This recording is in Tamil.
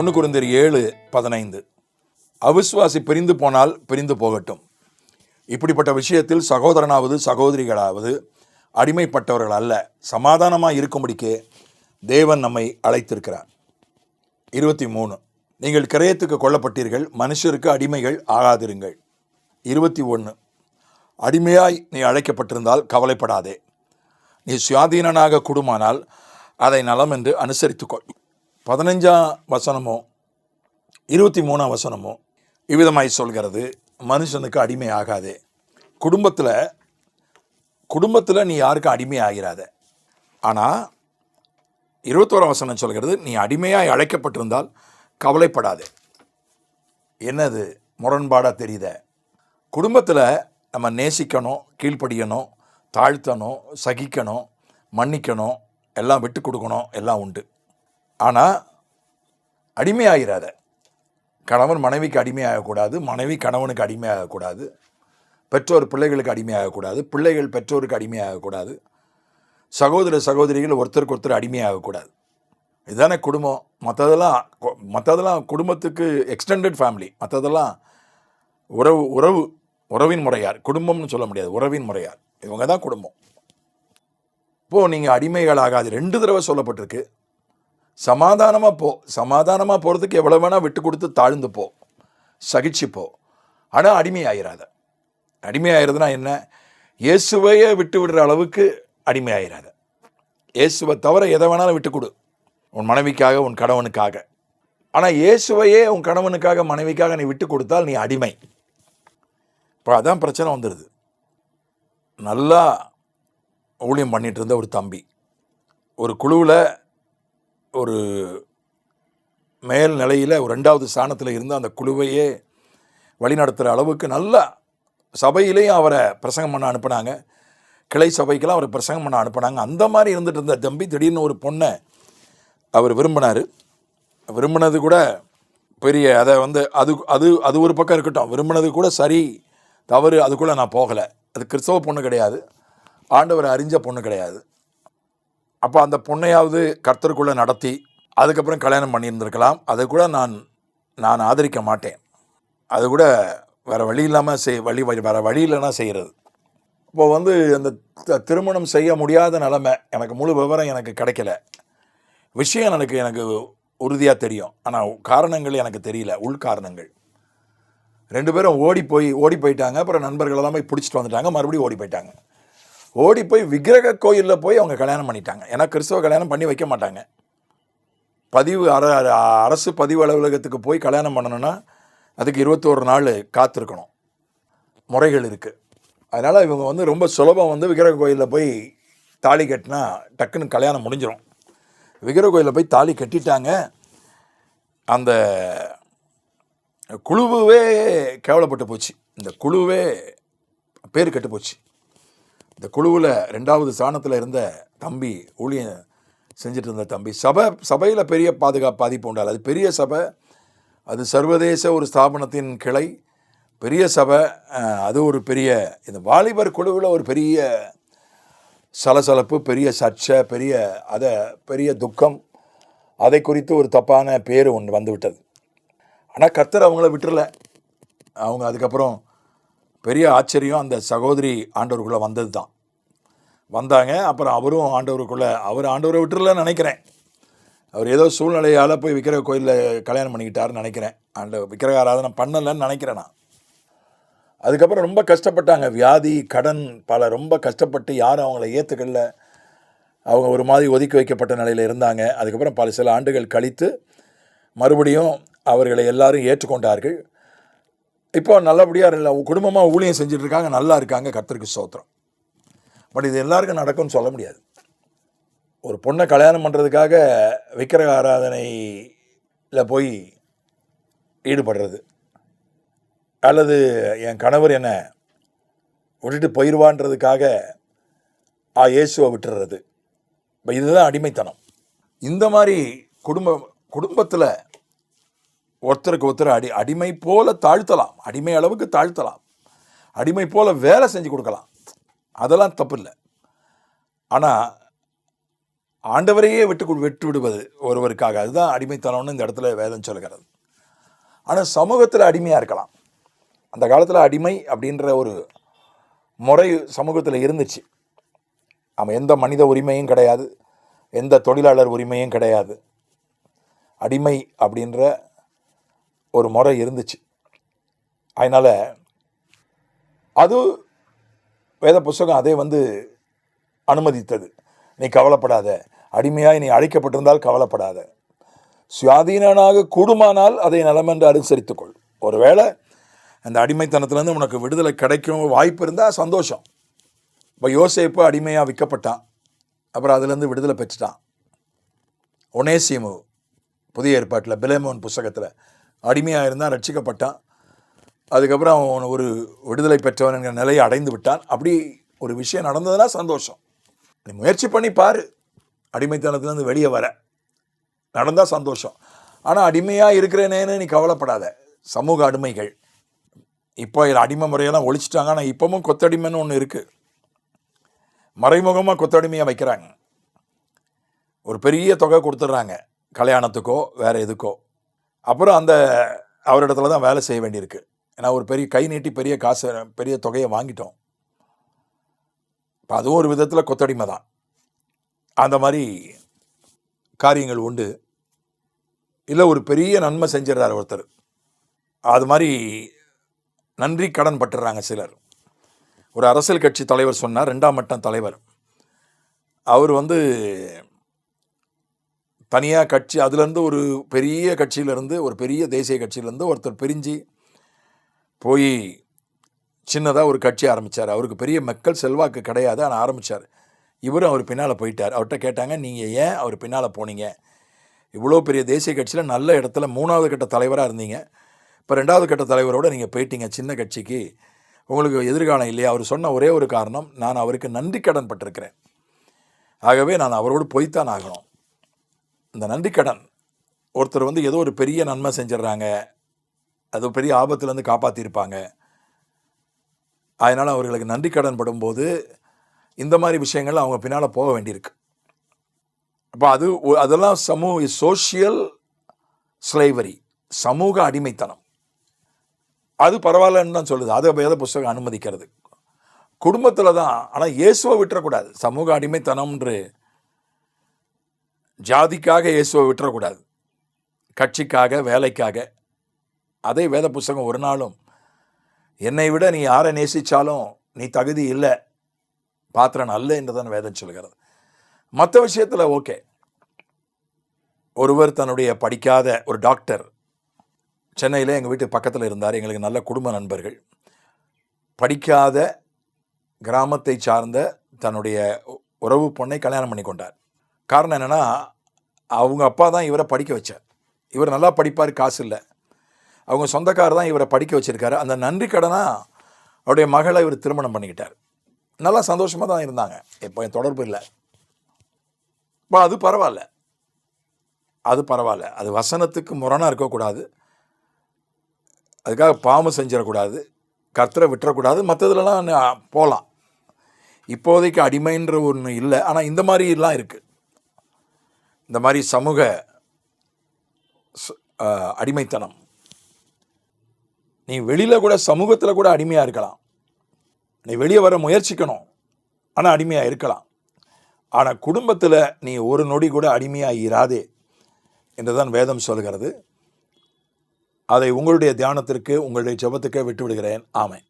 1 Corinthiயர் 7:15. அவிசுவாசி பிரிந்து போனால் பிரிந்து போகட்டும். இப்படிப்பட்ட விஷயத்தில் சகோதரனாவது சகோதரிகளாவது அடிமைப்பட்டவர்கள் அல்ல, சமாதானமாக இருக்கும்படிக்கே தேவன் நம்மை அழைத்திருக்கிறார். 23. நீங்கள் கிரயத்துக்கு கொல்லப்பட்டீர்கள், மனுஷருக்கு அடிமைகள் ஆகாதிருங்கள். 21. அடிமையாய் நீ அழைக்கப்பட்டிருந்தால் கவலைப்படாதே. நீ சுயாதீனனாக கூடுமானால் அதை நலம் என்று அனுசரித்துக்கொள். 15ஆம் வசனமோ 23ஆம் வசனமோ இவ்விதமாய் சொல்கிறது, மனுஷனுக்கு அடிமை ஆகாதே. குடும்பத்தில் நீ யாருக்கும் அடிமை ஆகிறாத. ஆனால் 21ஆம் வசனம் சொல்கிறது, நீ அடிமையாய் அழைக்கப்பட்டிருந்தால் கவலைப்படாதே. என்னது முரண்பாடாக தெரியுத? குடும்பத்தில் நம்ம நேசிக்கணும், கீழ்ப்படியணும், தாழ்த்தணும், சகிக்கணும், மன்னிக்கணும், எல்லாம் விட்டு கொடுக்கணும், எல்லாம் உண்டு. ஆனால் அடிமையாகிறாத. கணவன் மனைவிக்கு அடிமையாகக்கூடாது, மனைவி கணவனுக்கு அடிமையாகக்கூடாது, பெற்றோர் பிள்ளைகளுக்கு அடிமையாகக்கூடாது, பிள்ளைகள் பெற்றோருக்கு அடிமையாகக்கூடாது, சகோதர சகோதரிகள் ஒருத்தருக்கு ஒருத்தர் அடிமையாகக்கூடாது. இதுதானே குடும்பம். மற்றதெல்லாம் குடும்பத்துக்கு எக்ஸ்டெண்டட் ஃபேமிலி, மற்றதெல்லாம் உறவின் முறையார். குடும்பம்னு சொல்ல முடியாது, உறவின் முறையார். இவங்க தான் குடும்பம். இப்போது நீங்கள் அடிமைகள் ஆகாது. 2 தடவை சொல்லப்பட்டிருக்கு. சமாதானமாக போகிறதுக்கு எவ்வளோ வேணால் விட்டு கொடுத்து தாழ்ந்து போ, சகிச்சுப்போ. ஆனால் அடிமையாயிராத. அடிமையாகிறதுனா என்ன? இயேசுவையே விட்டு விடுற அளவுக்கு அடிமையாயிராத. இயேசுவை தவிர எதை வேணாலும் விட்டு கொடு, உன் மனைவிக்காக, உன் கணவனுக்காக. ஆனால் இயேசுவையே உன் கணவனுக்காக மனைவிக்காக நீ விட்டு கொடுத்தால் நீ அடிமை. இப்போ அதான் பிரச்சனை வந்துடுது. நல்லா ஊழியம் பண்ணிகிட்டு இருந்த ஒரு தம்பி ஒரு குழுவில் ஒரு மேல் நிலையில் ஒரு 2வது ஸ்தானத்தில் இருந்து அந்த குழுவையே வழிநடத்துகிற அளவுக்கு நல்லா சபையிலையும் அவரை பிரசங்கம் பண்ண அனுப்புனாங்க, கிளை சபைக்கெல்லாம் அவரை பிரசங்கம் பண்ண அனுப்புனாங்க. அந்த மாதிரி இருந்துட்டு இருந்த தம்பி திடீர்னு ஒரு பொண்ணை அவர் விரும்பினார். விரும்பினது கூட பெரிய அதை அது ஒரு பக்கம் இருக்கட்டும், விரும்பினது கூட சரி தவறு அதுக்குள்ளே நான் போகலை. அது கிறிஸ்தவ பொண்ணு கிடையாது, ஆண்டவரை அறிஞ்ச பொண்ணு கிடையாது. அப்போ அந்த பொண்ணையாவது கர்த்தருக்குள்ளே நடத்தி அதுக்கப்புறம் கல்யாணம் பண்ணியிருந்திருக்கலாம். அதை கூட நான் ஆதரிக்க மாட்டேன். அது கூட வேறு வழி இல்லாமல் வேறு வழி இல்லைன்னா செய்கிறது. இப்போ அந்த திருமணம் செய்ய முடியாத நிலைமை. எனக்கு முழு விவரம் எனக்கு கிடைக்கல, விஷயம் எனக்கு உறுதியாக தெரியும், ஆனால் காரணங்கள் எனக்கு தெரியல, உள்காரணங்கள். 2 பேரும் ஓடி போயிட்டாங்க. அப்புறம் நண்பர்கள் எல்லாமே பிடிச்சிட்டு வந்துட்டாங்க, மறுபடியும் ஓடி போய் விக்கிரக கோயிலில் போய் அவங்க கல்யாணம் பண்ணிட்டாங்க. ஏன்னா கிறிஸ்தவ கல்யாணம் பண்ணி வைக்க மாட்டாங்க. அரசு பதிவு அலுவலகத்துக்கு போய் கல்யாணம் பண்ணணுன்னா அதுக்கு 21 நாள் காத்திருக்கணும், முறைகள் இருக்குது. அதனால் இவங்க ரொம்ப சுலபம் விக்கிரக கோயிலில் போய் தாலி கட்டினா டக்குன்னு கல்யாணம் முடிஞ்சிடும். விக்கிரக கோயிலில் போய் தாலி கட்டிட்டாங்க. அந்த குழுவே கேவலப்பட்டு போச்சு, இந்த குழுவே பேர் கெட்டு போச்சு. இந்த குழுவில் 2வது ஸ்தானத்தில் இருந்த தம்பி, ஊழியம் செஞ்சுட்டு இருந்த தம்பி, சபையில் பெரிய பாதிப்பு உண்டால். அது பெரிய சபை, அது சர்வதேச ஒரு ஸ்தாபனத்தின் கிளை, பெரிய சபை. அது ஒரு பெரிய இந்த வாலிபர் குழுவில் ஒரு பெரிய சலசலப்பு, பெரிய சர்ச்சை, பெரிய துக்கம். அதை குறித்து ஒரு தப்பான பேர் ஒன்று வந்து விட்டது. ஆனால் கர்த்தர் அவங்கள விட்டுறல. அவங்க அதுக்கப்புறம் பெரிய ஆச்சரியம், அந்த சகோதரி ஆண்டவருக்குள்ளே வந்தாங்க. அப்புறம் அவரும் ஆண்டவரை விட்டுறலன்னு நினைக்கிறேன். அவர் ஏதோ சூழ்நிலையால் போய் விக்கிரக கோயிலில் கல்யாணம் பண்ணிக்கிட்டாருன்னு நினைக்கிறேன். விக்கிரக ஆராதனை பண்ணலைன்னு நினைக்கிறேன் நான். அதுக்கப்புறம் ரொம்ப கஷ்டப்பட்டாங்க, வியாதி, கடன், ரொம்ப கஷ்டப்பட்டு யாரும் அவங்கள ஏற்றுக்கல. அவங்க ஒரு மாதிரி ஒதுக்கி வைக்கப்பட்ட நிலையில் இருந்தாங்க. அதுக்கப்புறம் சில ஆண்டுகள் கழித்து மறுபடியும் அவர்களை எல்லாரும் ஏற்றுக்கொண்டார்கள். இப்போ நல்லபடியாக குடும்பமாக ஊழியம் செஞ்சிட்ருக்காங்க, நல்லா இருக்காங்க, கர்த்தருக்கு ஸ்தோத்திரம். பட் இது எல்லாருக்கும் நடக்கும்னு சொல்ல முடியாது. ஒரு பொண்ணை கல்யாணம் பண்ணுறதுக்காக விக்கிரக ஆராதனையில் போய் ஈடுபடுறது, அல்லது என் கணவர் என்னை விட்டுட்டு போயிடுவான்றதுக்காக இயேசுவை விட்டுறது, இப்போ இதுதான் அடிமைத்தனம். இந்த மாதிரி குடும்பத்தில் ஒருத்தருக்கு ஒருத்தர் அடிமை போல தாழ்த்தலாம், அடிமை அளவுக்கு தாழ்த்தலாம், அடிமை போல வேலை செஞ்சு கொடுக்கலாம், அதெல்லாம் தப்பு இல்லை. ஆனால் ஆண்டவரையே விட்டு விடுவது ஒருவருக்காக, அதுதான் அடிமைத்தனம்னு இந்த இடத்துல வேதம் சொல்கிறது. ஆனால் சமூகத்தில் அடிமையாக இருக்கலாம். அந்த காலத்தில் அடிமை அப்படின்ற ஒரு முறை சமூகத்தில் இருந்துச்சு. அவன் எந்த மனித உரிமையும் கிடையாது, எந்த தொழிலாளர் உரிமையும் கிடையாது. அடிமை அப்படின்ற ஒரு முறை இருந்துச்சு. அதனால் அது வேத புஸ்தகம் அதை அனுமதித்தது. நீ கவலைப்படாத, அடிமையாய் நீ அழைக்கப்பட்டிருந்தால் கவலைப்படாத, சுயாதீனனாக கூடுமானால் அதை நலமென்று அனுசரித்துக்கொள். ஒருவேளை அந்த அடிமைத்தனத்திலேருந்து உனக்கு விடுதலை கிடைக்கும் வாய்ப்பு இருந்தால் சந்தோஷம். இப்போ யோசேப்பு அடிமையாக விற்கப்பட்டான், அப்புறம் அதுலேருந்து விடுதலை பெற்றுட்டான். ஒனேசிமு புதிய ஏற்பாட்டில் பிலேமோன் புஸ்தகத்தில் அடிமையாக இருந்தால் ரட்சிக்கப்பட்டான். அதுக்கப்புறம் அவன் ஒரு விடுதலை பெற்றவன் என்கிற நிலையை அடைந்து விட்டான். அப்படி ஒரு விஷயம் நடந்ததுன்னா சந்தோஷம். நீ முயற்சி பண்ணி பாரு, அடிமைத்தனத்துலேருந்து வெளியே வர நடந்தால் சந்தோஷம். ஆனால் அடிமையாக இருக்கிறேனேன்னு நீ கவலைப்படாத. சமூக அடிமைகள் இப்போ அடிமை முறையெல்லாம் ஒழிச்சிட்டாங்க. ஆனால் இப்போவும் கொத்தடிமைன்னு ஒன்று இருக்குது. மறைமுகமாக கொத்தடிமையாக வைக்கிறாங்க. ஒரு பெரிய தொகை கொடுத்துட்றாங்க கல்யாணத்துக்கோ வேறு எதுக்கோ. அப்புறம் அவரிடத்துல தான் வேலை செய்ய வேண்டியிருக்கு. ஏன்னா ஒரு பெரிய கை நீட்டி பெரிய காசு பெரிய தொகையை வாங்கிட்டோம். இப்போ அதுவும் ஒரு விதத்தில் கொத்தடிமை தான். அந்த மாதிரி காரியங்கள் உண்டு. இல்லை ஒரு பெரிய நன்மை செஞ்சிடறாரு ஒருத்தர், அது மாதிரி நன்றி கடன் பட்டுறாங்க சிலர். ஒரு அரசியல் கட்சி தலைவர் சொன்னார், 2ஆம் மட்டம் தலைவர், அவர் தனியாக கட்சி அதுலேருந்து ஒரு பெரிய கட்சியிலேருந்து ஒரு பெரிய தேசிய கட்சியிலேருந்து ஒருத்தர் பிரிஞ்சு போய் சின்னதாக ஒரு கட்சி ஆரம்பித்தார். அவருக்கு பெரிய மக்கள் செல்வாக்கு கிடையாது, ஆனால் ஆரம்பித்தார். இவரும் அவர் பின்னால் போயிட்டார். அவர்கிட்ட கேட்டாங்க, நீங்கள் ஏன் அவர் பின்னால் போனீங்க? இவ்வளோ பெரிய தேசிய கட்சியில் நல்ல இடத்துல 3வது கட்ட தலைவராக இருந்தீங்க, இப்போ 2வது கட்ட தலைவரோடு நீங்கள் போயிட்டீங்க சின்ன கட்சிக்கு, உங்களுக்கு எதிர்காலம் இல்லையா? அவர் சொன்ன ஒரே ஒரு காரணம், நான் அவருக்கு நன்றி கடன் பட்டிருக்கிறேன், ஆகவே நான் அவரோடு போய்த்தான் ஆகணும். இந்த நன்றி கடன் ஒருத்தர் ஏதோ ஒரு பெரிய நன்மை செஞ்சிடறாங்க, அது பெரிய ஆபத்துலேருந்து காப்பாற்றிருப்பாங்க, அதனால் அவர்களுக்கு நன்றி கடன் படும்போது இந்த மாதிரி விஷயங்கள் அவங்க பின்னால் போக வேண்டியிருக்கு. அப்போ அதெல்லாம் சோஷியல் ஸ்லேவரி, சமூக அடிமைத்தனம். அது பரவாயில்லன்னு தான் சொல்லுது, அதை வேத புஸ்தகம் அனுமதிக்கிறது. குடும்பத்தில் தான், ஆனால் இயேசுவை விட்டுறக்கூடாது. சமூக அடிமைத்தனம்ன்று ஜாதிக்காக இயேசுவை விட்டுறக்கூடாது, கட்சிக்காக வேலைக்காக. அதே வேத புஸ்தகம் ஒரு நாளும் என்னை விட நீ யாரை நேசித்தாலும் நீ தகுதி இல்லை, பாத்திரன் அல்ல என்றுதான் வேதம் சொல்கிறது. மற்ற விஷயத்தில் ஓகே. ஒருவர் தன்னுடைய படிக்காத ஒரு டாக்டர் சென்னையில் எங்கள் வீட்டு பக்கத்தில் இருந்தார். எங்களுக்கு நல்ல குடும்ப நண்பர்கள். படிக்காத கிராமத்தை சார்ந்த தன்னுடைய உறவு பொண்ணை கல்யாணம் பண்ணி கொண்டார். காரணம் என்னென்னா, அவங்க அப்பா தான் இவரை படிக்க வச்சார். இவர் நல்லா படிப்பார், காசு இல்லை. அவங்க சொந்தக்காரர் தான் இவரை படிக்க வச்சுருக்காரு. அந்த நன்றி கடனாக அவருடைய மகளை இவர் திருமணம் பண்ணிக்கிட்டார். நல்லா சந்தோஷமாக தான் இருந்தாங்க. இப்போ என் தொடர்பு இல்லை. இப்போ அது பரவாயில்ல, அது வசனத்துக்கு முரணாக இருக்கக்கூடாது, அதுக்காக பாவம் செஞ்சிடக்கூடாது, கர்த்தரை விட்டுறக்கூடாது. மற்றதுலலாம் போகலாம். இப்போதைக்கு அடிமைன்ற ஒன்று இல்லை, ஆனால் இந்த மாதிரிலாம் இருக்குது. இந்த மாதிரி சமூக அடிமைத்தனம். நீ வெளியில் கூட சமூகத்தில் கூட அடிமையாக இருக்கலாம். நீ வெளியே வர முயற்சிக்கணும், ஆனால் அடிமையாக இருக்கலாம். ஆனால் குடும்பத்தில் நீ ஒரு நொடி கூட அடிமையாக இராதே என்றுதான் வேதம் சொல்கிறது. அதை உங்களுடைய தியானத்திற்கு, உங்களுடைய ஜெபத்துக்கே விட்டு விடுகிறேன். ஆமென்.